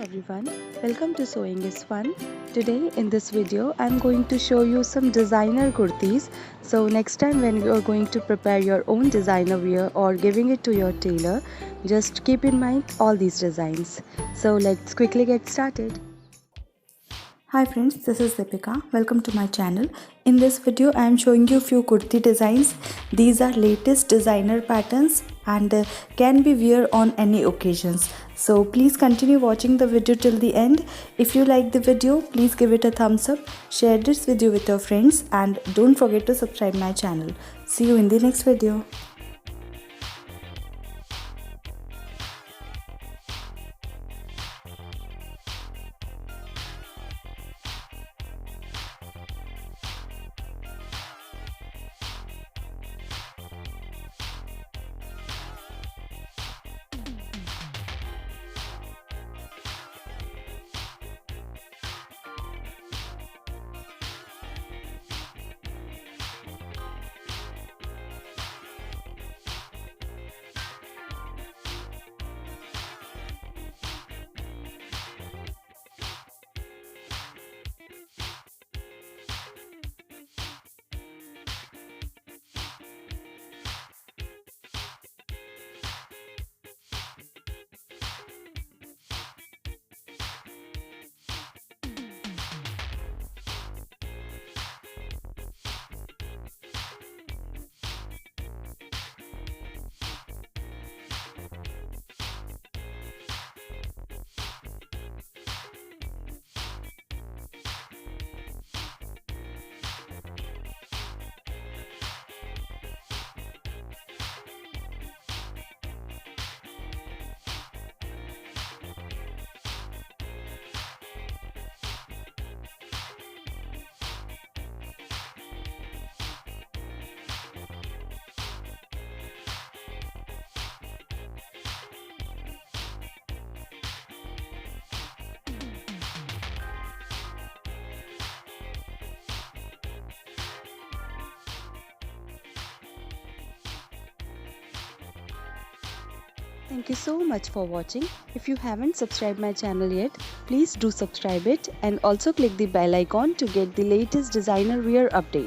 everyone, welcome to Sewing is Fun. Today in this video I'm going to show you some designer kurtis. So next time when you are going to prepare your own designer wear or giving it to your tailor, just keep in mind all these designs. So let's quickly get started. Hi friends, this is Deepika. Welcome to my channel. In this video I am showing you few kurti designs. These are latest designer patterns and can be wear on any occasions. So please continue watching the video till the end. If you like the video, please give it a thumbs up, share this video with your friends and don't forget to subscribe my channel. See you in the next video. Thank you so much for watching. If you haven't subscribed my channel yet, please do subscribe it and also click the bell icon to get the latest designer wear update.